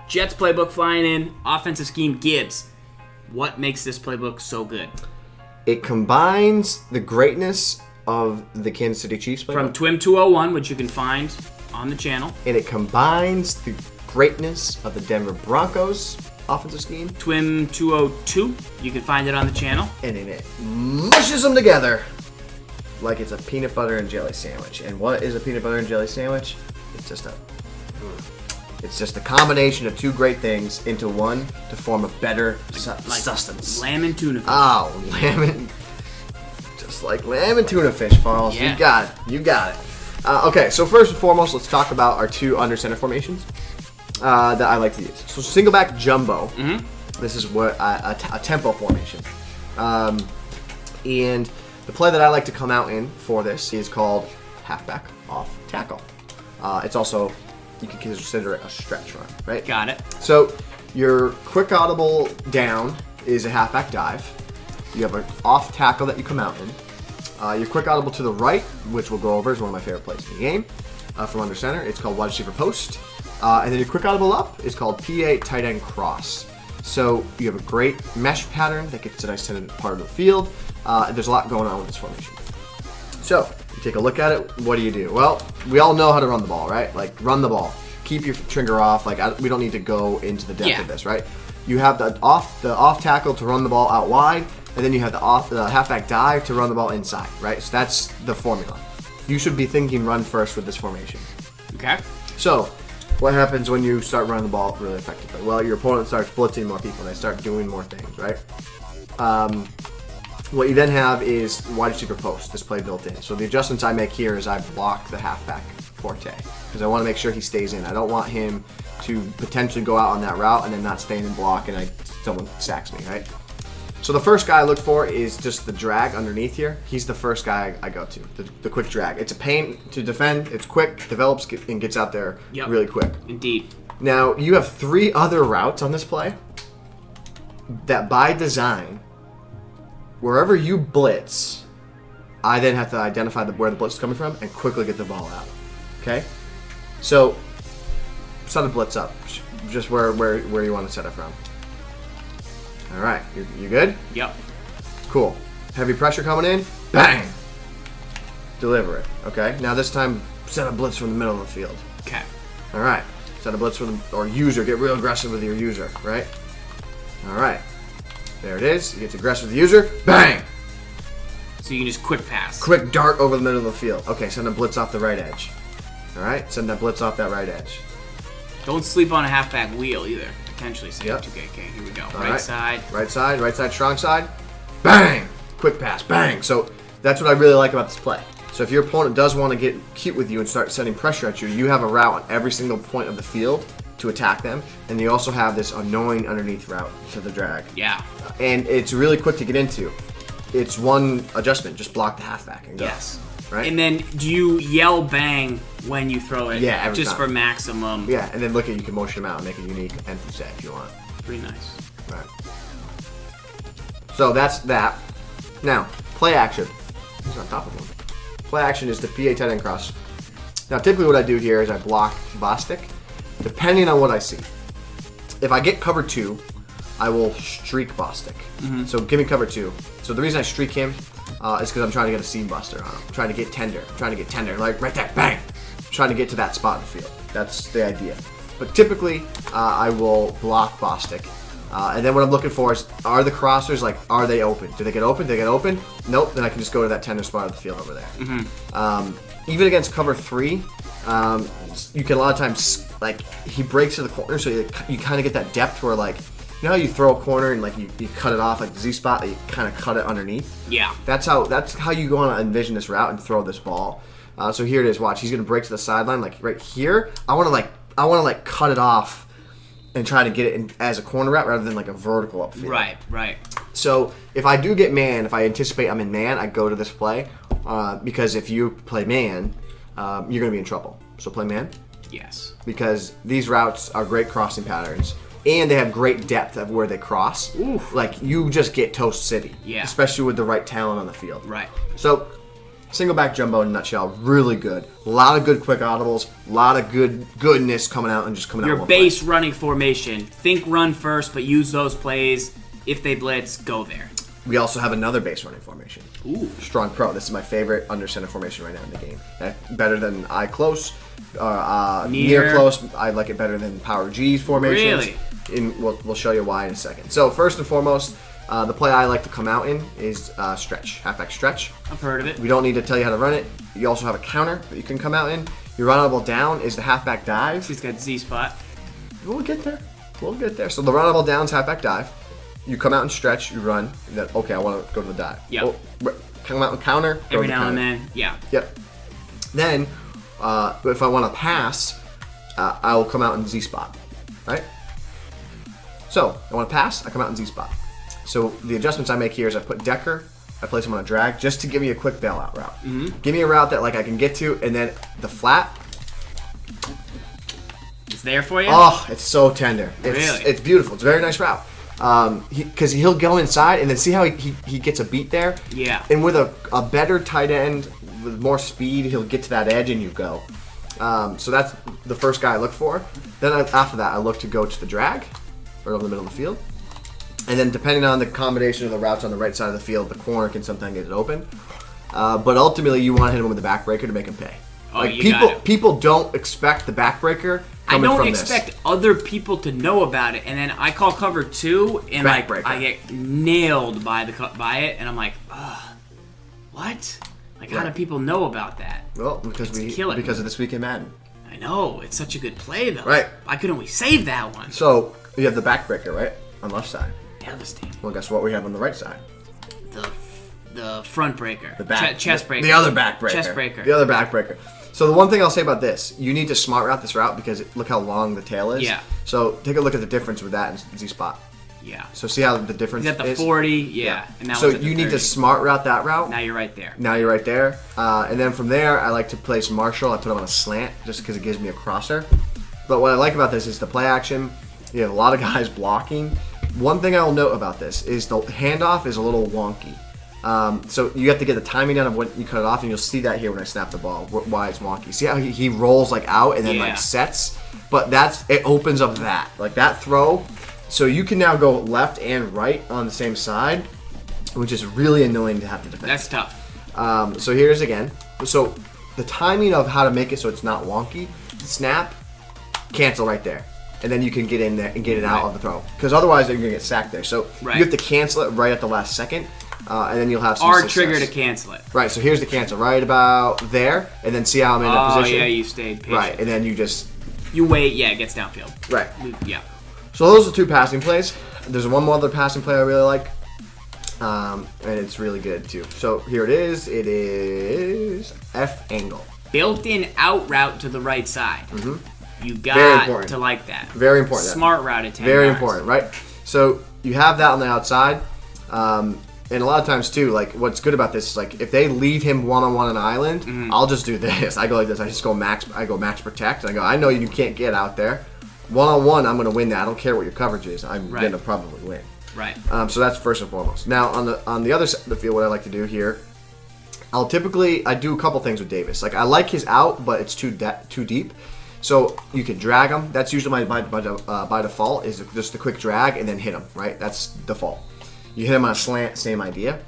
Jets playbook flying in, offensive scheme, Gibbs. What makes this playbook so good? It combines the greatness of the Kansas City Chiefs playbook. From TWIM 201, which you can find on the channel. And it combines the greatness of the Denver Broncos offensive scheme. TWIM 202, you can find it on the channel. And then it mushes them together like it's a peanut butter and jelly sandwich. And what is a peanut butter and jelly sandwich? It's just a combination of two great things into one to form a better sustenance. Lamb and tuna fish. Oh, just like lamb and tuna fish, Farls. Yeah. You got it. Okay, so first and foremost, let's talk about our two under center formations that I like to use. So singleback jumbo. Mm-hmm. This is what a tempo formation. And the play that I like to come out in for this is called halfback off tackle. It's also, you can consider it a stretch run, right? Got it. So your quick audible down is a halfback dive. You have an off tackle that you come out in. Your quick audible to the right, which we'll go over, is one of my favorite plays in the game. From under center, it's called wide receiver post. And then your quick audible up is called PA tight end cross. So you have a great mesh pattern that gets a nice tended part of the field. There's a lot going on with this formation. So you take a look at it. What do? Well, we all know how to run the ball, right? Like run the ball. Keep your trigger off. Like we don't need to go into the depth of this, right? You have the off tackle to run the ball out wide, and then you have the halfback dive to run the ball inside, right? So that's the formula. You should be thinking run first with this formation. Okay. So what happens when you start running the ball really effectively? Well, your opponent starts blitzing more people. They start doing more things, right? What you then have is wide receiver post, this play built in. So the adjustments I make here is I block the halfback forte because I want to make sure he stays in. I don't want him to potentially go out on that route and then not stay in the block and someone sacks me, right? So the first guy I look for is just the drag underneath here. He's the first guy I go to, the quick drag. It's a pain to defend. It's quick, develops, and gets out there really quick. Indeed. Now, you have three other routes on this play that by design, wherever you blitz, I then have to identify where the blitz is coming from and quickly get the ball out. Okay? So, set the blitz up. Just where you want to set it from. All right. You good? Yep. Cool. Heavy pressure coming in. Bang! Deliver it. Okay? Now this time, set a blitz from the middle of the field. Okay. All right. Set a blitz or user. Get real aggressive with your user, right? All right. There it is. He gets aggressive with the user. Bang! So you can just quick pass. Quick dart over the middle of the field. Okay, send a blitz off the right edge. All right, send that blitz off that right edge. Don't sleep on a halfback wheel either. Potentially say 2K. Okay, here we go. Right side, strong side. Bang! Quick pass. Bang! So that's what I really like about this play. So if your opponent does want to get cute with you and start setting pressure at you, you have a route on every single point of the field to attack them, and you also have this annoying underneath route to the drag. Yeah. And it's really quick to get into. It's one adjustment, just block the halfback and go. Yes. Right? And then do you yell bang when you throw it? Yeah, every just time. For maximum. Yeah, and then look at you can motion them out and make a unique empty set if you want. Pretty nice. Right. So that's that. Now, play action. Who's on top of one? Play action is the PA tight end cross. Now, typically what I do here is I block Bostic, depending on what I see. If I get cover 2, I will streak Bostic. Mm-hmm. So give me cover 2. So the reason I streak him is because I'm trying to get a seam buster on him. I'm trying to get tender. Like right there, bang! I'm trying to get to that spot in the field. That's the idea. But typically, I will block Bostic. And then what I'm looking for is, are the crossers, are they open? Do they get open? Nope, then I can just go to that tender spot of the field over there. Mm-hmm. Even against cover 3, you can a lot of times, he breaks to the corner, so you kind of get that depth where, you know how you throw a corner and you cut it off, like the Z spot, you kind of cut it underneath? Yeah. That's how you go on to envision this route and throw this ball. So here it is, watch, he's going to break to the sideline, right here. I want to cut it off and try to get it as a corner route rather than a vertical upfield. Right. So if I do get man, if I anticipate I'm in man, I go to this play because if you play man, you're going to be in trouble. So play man. Yes. Because these routes are great crossing patterns and they have great depth of where they cross. Oof. You just get toast city. Yeah. Especially with the right talent on the field. Right. So Single back jumbo in a nutshell, really good. A lot of good quick audibles, a lot of goodness coming out and just coming out. Your base running formation. Think run first, but use those plays. If they blitz, go there. We also have another base running formation. Ooh. Strong pro. This is my favorite under center formation right now in the game. Better than eye close, near close. I like it better than power G formations. Really? We'll show you why in a second. So first and foremost, the play I like to come out in is stretch, halfback stretch. I've heard of it. We don't need to tell you how to run it. You also have a counter that you can come out in. Your runnable down is the halfback dive. He's got Z spot. We'll get there. We'll get there. So the runnable down is halfback dive. You come out and stretch, you run, and then, okay, I want to go to the dive. Yep. Oh, come out and counter. Every now and then, yeah. Yep. Then, if I want to pass, I will come out in Z spot, right? So, I want to pass, I come out in Z spot. So, the adjustments I make here is I put Decker, I place him on a drag, just to give me a quick bailout route. Mm-hmm. Give me a route that like I can get to, and then the flat. It's there for you? Oh, it's so tender. Really? It's beautiful. It's a very nice route. Because he'll go inside and then see how he gets a beat there. Yeah. And with a better tight end with more speed, he'll get to that edge and you go. So that's the first guy I look for. Then after that, I look to go to the drag or over the middle of the field. And then depending on the combination of the routes on the right side of the field, the corner can sometimes get it open. But ultimately, you want to hit him with the backbreaker to make him pay. Oh, like you got it. People don't expect the backbreaker. I don't expect other people to know about it, and then I call cover 2, and like I get nailed by it, and I'm like, ugh, what? Like, how do people know about that? Well, because of this week in Madden. I know, it's such a good play though. Right. I could only save that one. So you have the backbreaker, right, on the left side. Devastating. Well, guess what we have on the right side? The front breaker. The chest breaker. The other backbreaker. Chest breaker. The other backbreaker. So the one thing I'll say about this, you need to smart route this route because look how long the tail is. Yeah. So take a look at the difference with that and Z spot. Yeah. So see how the difference is? You got the 40, yeah. And now so you need to smart route that route. Now you're right there. And then from there, I like to place Marshall. I put him on a slant just because it gives me a crosser. But what I like about this is the play action. You have a lot of guys blocking. One thing I will note about this is the handoff is a little wonky. So you have to get the timing down of when you cut it off, and you'll see that here when I snap the ball, why it's wonky. See how he rolls like out and then like sets? But it opens up like that throw. So you can now go left and right on the same side, which is really annoying to have to defend. That's tough. So here's again. So the timing of how to make it so it's not wonky, snap, cancel right there. And then you can get in there and get it out of the throw. Because otherwise you're going to get sacked there. So you have to cancel it right at the last second. And then you'll have some success. trigger to cancel it. Right, so here's the cancel right about there, and then see how I'm in that position. Oh, yeah, you stayed patient. Right, and then you just... You wait, yeah, it gets downfield. Right. Yeah. So those are 2 passing plays. There's one more other passing play I really like, and it's really good too. So here it is. It is F angle. Built-in out route to the right side. Mm-hmm. You got to like that. Very important. Smart route at 10 Very yards. important, right? So you have that on the outside. And a lot of times too, like what's good about this is like if they leave him one-on-one on an island, I'll just do this. I go like this. I just go max protect. And I go, I know you can't get out there. One-on-one, I'm going to win that. I don't care what your coverage is. I'm going to probably win. Right. So that's first and foremost. Now on the other side of the field, what I like to do here, I do a couple things with Davis. Like I like his out, but it's too deep. So you can drag him. That's usually by default is just the quick drag and then hit him. Right. That's default. You hit him on a slant, same idea.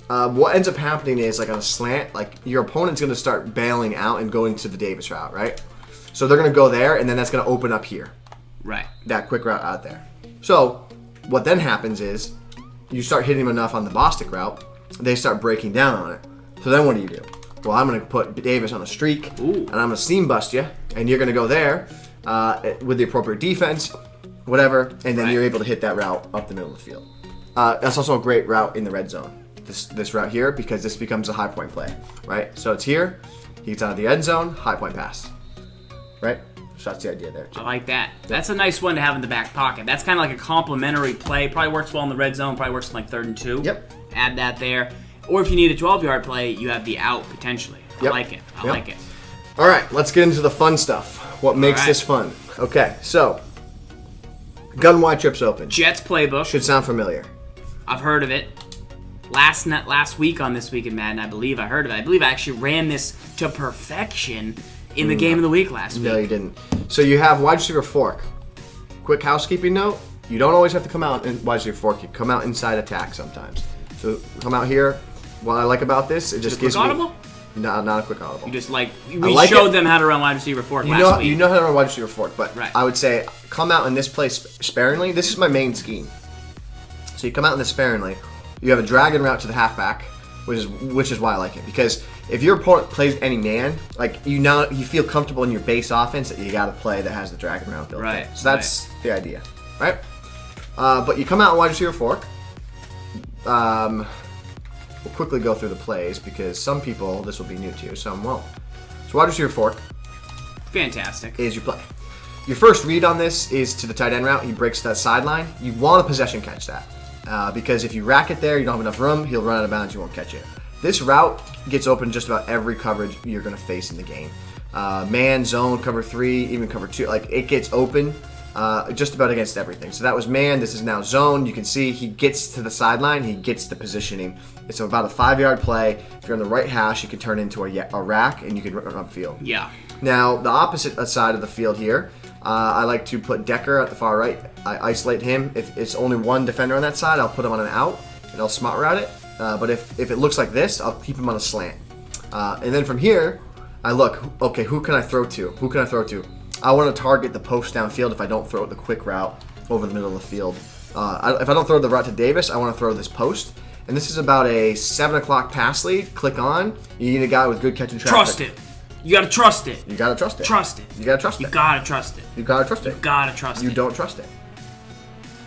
What ends up happening is, like on a slant, like your opponent's going to start bailing out and going to the Davis route, right? So they're going to go there, and then that's going to open up here. Right. That quick route out there. So what then happens is you start hitting them enough on the Bostic route, they start breaking down on it. So then what do you do? Well, I'm going to put Davis on a streak, and I'm going to seam bust you, and you're going to go there with the appropriate defense, whatever, and then you're able to hit that route up the middle of the field. That's also a great route in the red zone, this route here, because this becomes a high point play, right? So it's here, he gets out of the end zone, high point pass, right? So that's the idea there, Jim. I like that. That's a nice one to have in the back pocket. That's kind of like a complementary play. Probably works well in the red zone, probably works in like 3rd and 2. Yep. Add that there. Or if you need a 12-yard play, you have the out potentially. I like it. I like it. All right, let's get into the fun stuff. What makes this fun? Okay, so gun wide trips open. Jets playbook. Should sound familiar. I've heard of it. last week on This Week in Madden, I believe I heard of it. I believe I actually ran this to perfection in the game of the week last week. No, you didn't. So you have wide receiver fork. Quick housekeeping note: you don't always have to come out in wide receiver fork. You come out inside attack sometimes. So come out here. What I like about this, it just gives me... audible? No, not a quick audible. You just we showed them how to run wide receiver fork last week. You know how to run wide receiver fork, but right. I would say come out in this place sparingly. This is my main scheme. So you come out in this sparingly. You have a dragon route to the halfback, which is why I like it, because if your opponent plays any man, like you feel comfortable in your base offense that you got to play that has the dragon route built in. So that's the idea, right? But you come out in wide receiver fork. We'll quickly go through the plays because some people this will be new to, some won't. So wide receiver fork. Fantastic. Is your play. Your first read on this is to the tight end route. He breaks that sideline. You want a possession catch that. Because if you rack it there, you don't have enough room, he'll run out of bounds, you won't catch it. This route gets open just about every coverage you're going to face in the game. Man, zone, cover 3, even cover 2. Like, it gets open just about against everything. So that was man, this is now zone. You can see he gets to the sideline, he gets the positioning. It's about a 5-yard play. If you're on the right hash, you can turn into a rack, and you can run upfield. Yeah. Now, the opposite side of the field here, I like to put Decker at the far right. I isolate him. If it's only one defender on that side, I'll put him on an out, and I'll smart route it. But if it looks like this, I'll keep him on a slant. And then from here, I look, okay, who can I throw to? Who can I throw to? I want to target the post downfield if I don't throw the quick route over the middle of the field. If I don't throw the route to Davis, I want to throw this post. And this is about a 7 o'clock pass lead. Click on. You need a guy with good catch and traffic. Trust it. You gotta trust it. You gotta trust it. Trust it. You gotta trust it. You gotta trust it. You gotta trust it. You gotta trust it. You don't trust it.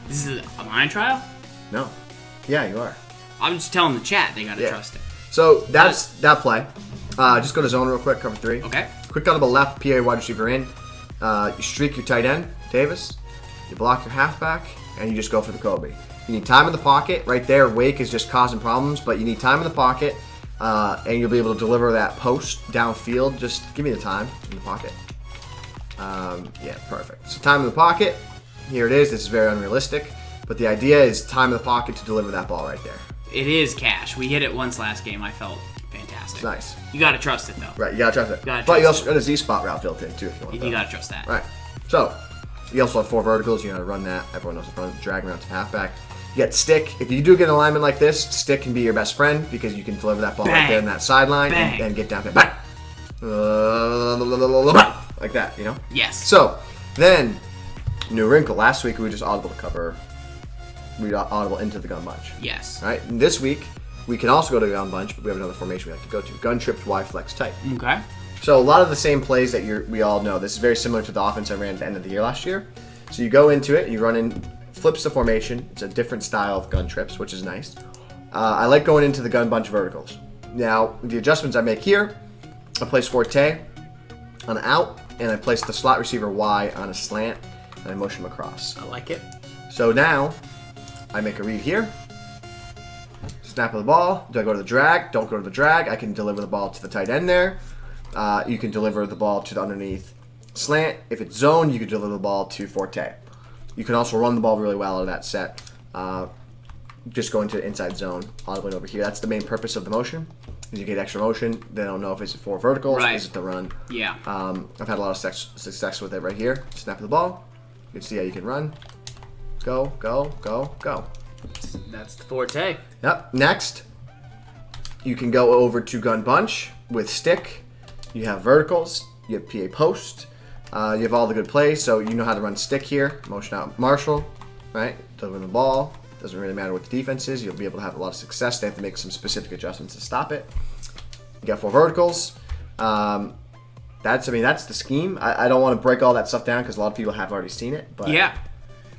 This is a mind trial? No. Yeah, you are. I'm just telling the chat they gotta trust it. So that's that play. Just go to zone real quick, cover 3. Okay. Quick audible left, PA wide receiver in. You streak your tight end, Davis. You block your halfback, and you just go for the Kobe. You need time in the pocket. Right there, Wake is just causing problems, but you need time in the pocket, and you'll be able to deliver that post downfield. Just give me the time in the pocket. Yeah, perfect. So time in the pocket. Here it is. This is very unrealistic, but the idea is time in the pocket to deliver that ball right there. It is cash. We hit it once last game. I felt fantastic. It's nice. You gotta trust it though. Right, you gotta trust it. But you also got a Z-spot route built in too if you want. You gotta trust that. Right. So you also have 4 verticals. You gotta run that. Everyone knows to run drag around to halfback. You get stick. If you do get an alignment like this, stick can be your best friend because you can deliver that ball right there in that sideline and get down there. Bang! Like that, you know? Yes. So then, new wrinkle. Last week we were just audible to cover. We audible into the gun bunch. Yes. Right. And this week we can also go to gun bunch, but we have another formation we like to go to. Gun trips, Y flex type. Okay. So a lot of the same plays that we all know. This is very similar to the offense I ran at the end of the year last year. So you go into it, you run in, flips the formation. It's a different style of gun trips, which is nice. I like going into the gun bunch verticals. Now, the adjustments I make here, I place Forte on an out, and I place the slot receiver Y on a slant, and I motion him across. I like it. So now, I make a read here. Snap of the ball. Do I go to the drag? Don't go to the drag. I can deliver the ball to the tight end there. You can deliver the ball to the underneath slant. If it's zone, you can deliver the ball to Forte. You can also run the ball really well out of that set. Just going to inside zone, audibly over here. That's the main purpose of the motion. You get extra motion. They don't know if it's 4 verticals, is it the run. Yeah. I've had a lot of success with it right here. Snap of the ball. You can see how you can run. Go, go, go, go. That's the Forte. Yep. Next, you can go over to gun bunch with stick. You have verticals. You have PA post. You have all the good plays, so you know how to run stick here. Motion out Marshall, right? Delivering the ball. Doesn't really matter what the defense is. You'll be able to have a lot of success. They have to make some specific adjustments to stop it. You got 4 verticals. That's the scheme. I don't want to break all that stuff down because a lot of people have already seen it. But yeah.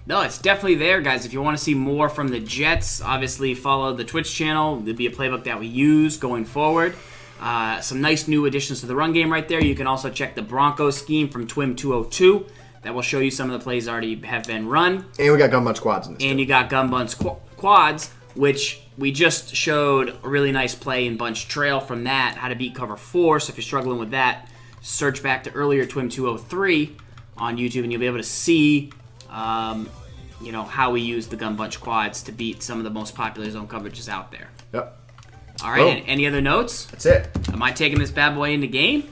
No, it's definitely there, guys. If you want to see more from the Jets, obviously follow the Twitch channel. There'll be a playbook that we use going forward. Some nice new additions to the run game right there. You can also check the Broncos scheme from TWIM 202. That will show you some of the plays already have been run. And we got gun bunch quads in this. And you got gun bunch quads, which we just showed a really nice play in bunch trail from that, how to beat cover 4. So if you're struggling with that, search back to earlier TWIM 203 on YouTube, and you'll be able to see you know, how we use the gun bunch quads to beat some of the most popular zone coverages out there. Yep. All right, any other notes? That's it. Am I taking this bad boy into game?